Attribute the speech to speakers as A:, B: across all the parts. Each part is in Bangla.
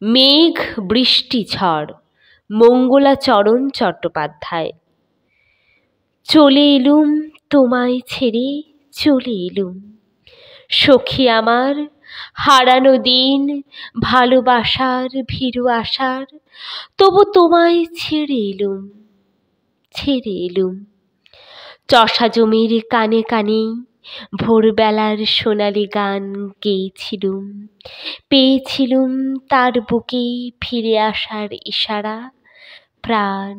A: মেঘ বৃষ্টি ঝড়। মঙ্গলাচরণ চট্টোপাধ্যায়। চলে এলুম তোমায় ছেড়ে, চলে এলুম সখী আমার, হারানো দিন ভালোবাসার ভীরু আশার। তবু তোমায় ছেড়ে এলুম, ছেড়ে এলুম। চষা জমির কানে কানে ভোরবেলার সোনালি গান গেয়েছিলুম, পেয়েছিলুম তার বুকে ফিরে আসার ইশারা। প্রাণ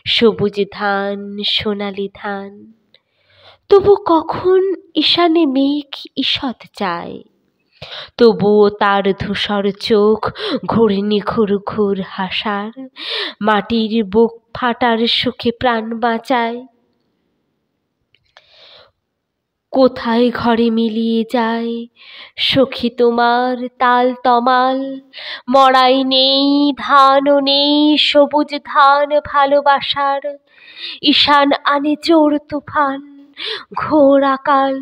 A: সবুজ ধান, সোনালি ধান। তবু কখন ঈশানে মেঘ ঈষৎ চায়, তবুও তার ধূসর চোখ ঘূর্ণি ঘুর ঘুর হাসার। মাটির বুক ফাটার সুখে প্রাণ বাঁচায়। কোথায় ঘরে মিলিয়ে যায় সখী তোমার তাল তমাল। মড়াই নেই, ধানও নেই, সবুজ ধান ভালোবাসার। ঈশান আনে জোর তুফান, ঘোর আকাল।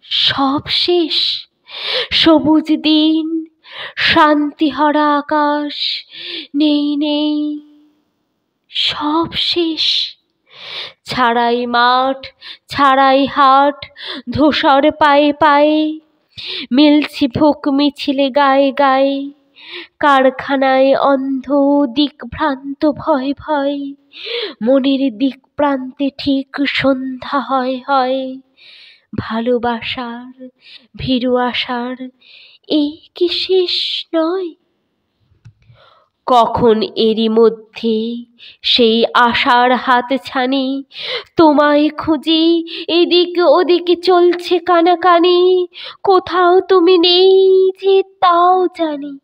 A: সব শেষ, সবুজ দিন, শান্তিহরা আকাশ। নেই নেই, সব শেষ। ছাড়াই মাঠ, ছাড়াই হাট, ধূসর পায়ে পায়ে। মিলছি ভুক মিছিলে গায়ে গায়ে। কারখানায় অন্ধ দিকভ্রান্ত ভয় ভয়। মনের দিক প্রান্তে ঠিক সন্ধ্যা হয় হয়। ভালোবাসার ভীরু আশার এই কি শেষ নয়? কখন এরই মধ্যে সেই আশার হাতছানি তোমায় খুঁজি, এদিকে ওদিকে চলছে কানাকানি। কোথাও তুমি নেই যে তাও জানি।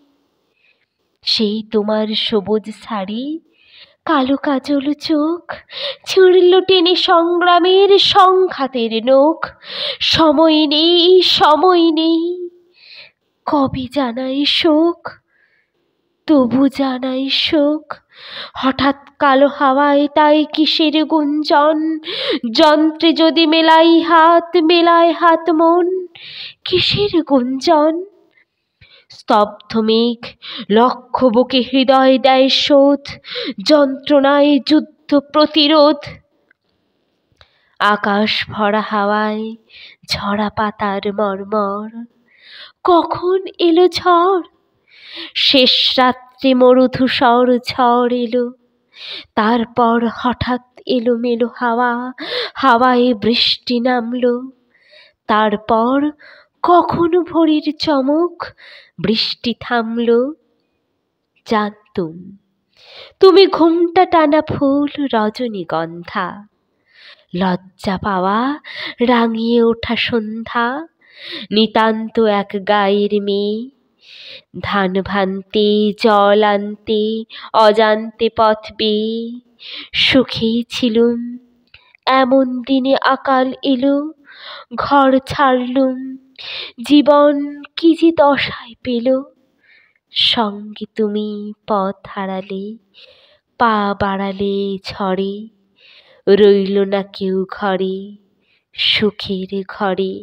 A: সেই তোমার সবুজ শাড়ি, কালো কাজল চোখ, ছিঁড়ল টেনে সংগ্রামের সংঘাতের নখ। সময় নেই, সময় নেই, কবে জানাই শোক, তবু জানাই শোক। হঠাৎ কালো হাওয়ায় তাই কিসের গুঞ্জন? যন্ত্রে যদি মেলাই হাত, মেলায় হাত মন, কিসের গুঞ্জন? স্তব্ধ মেঘ লক্ষ বুকে হৃদয় দেয় শোধ, যন্ত্রণায় যুদ্ধ প্রতিরোধ। আকাশ ভরা হাওয়ায় ঝরা পাতার মর্মর। কখন এলো ঝড়? শেষ রাত্রে মরুধূসর ঝড় এলো। তারপর হঠাৎ এলোমেলো হাওয়া, হাওয়ায় বৃষ্টি নামলো। তারপর কখন ভোরের চমক, বৃষ্টি থামলো। জানতুম তুমি ঘোমটা টানা ফুল রজনীগন্ধা। লজ্জা পাওয়া রাঙিয়ে ওঠা সন্ধ্যা। নিতান্ত এক গাঁয়ের মেয়ে, ধান ভানতে জল আনতে অজান্তে পথ বেয়ে সুখেই ছিলুম। এমন দিনে আকাল এলো, ঘর ছাড়লুম। জীবন কি যে দশায় পেল! সঙ্গে তুমি পথ হারালে, পা বাড়ালে ঝড়ে। রইল না কেউ ঘরে, সুখের ঘরে।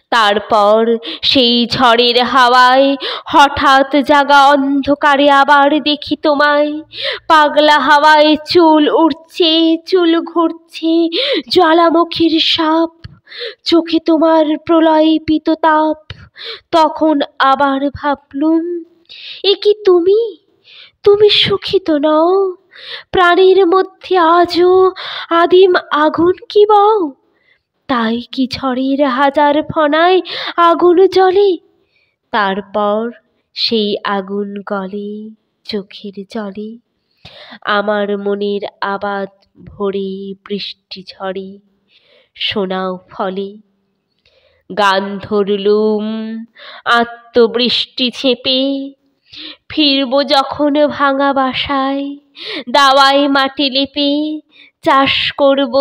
A: তারপর সেই ঝড়ের হাওয়ায় হঠাৎ জাগা অন্ধকারে আবার দেখি তোমায়। পাগলা হাওয়ায় চুল উড়ছে, চুল ঘুরছে, জ্বালামুখীর সাপ। চোখে তোমার প্রলয়পিত তাপ। তখন আবার ভাবলুম, এ কি তুমি? তুমি সুখী তো নও? প্রাণের মধ্যে আজও আদিম আগুন কি বও? তাই কি ঝড়ের হাজার ফণায় আগুন জ্বলে? তারপর সেই আগুন গলে চোখের জলে। আমার মনের আবাদ ভরে বৃষ্টি ঝরে, শোনাও ফলে। গান ধরলুম আত্মবৃষ্টি ছেপে। ফিরব যখন ভাঙা বাসায়, দাওয়ায় মাটি লেপে। চাষ করব,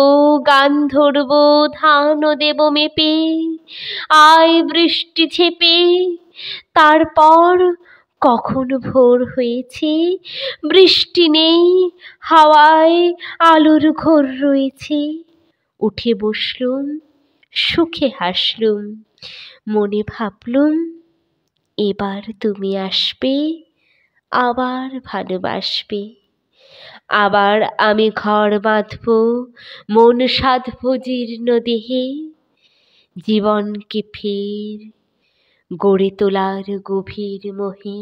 A: গান ধরব, ধানও দেব মেপে। আয় বৃষ্টি ঝেপে। তারপর কখন ভোর হয়েছে, বৃষ্টি নেই, হাওয়ায় আলোর ঘোর রয়েছে। উঠে বসলুম, সুখে হাসলুম, মনে ভাবলুম এবার তুমি আসবে, আবার ভালোবাসবে। আবার আমি ঘর বাঁধব, মন সাধব জীর্ণ দেহে, জীবনকে ফের গড়ে তোলার গভীর মোহে।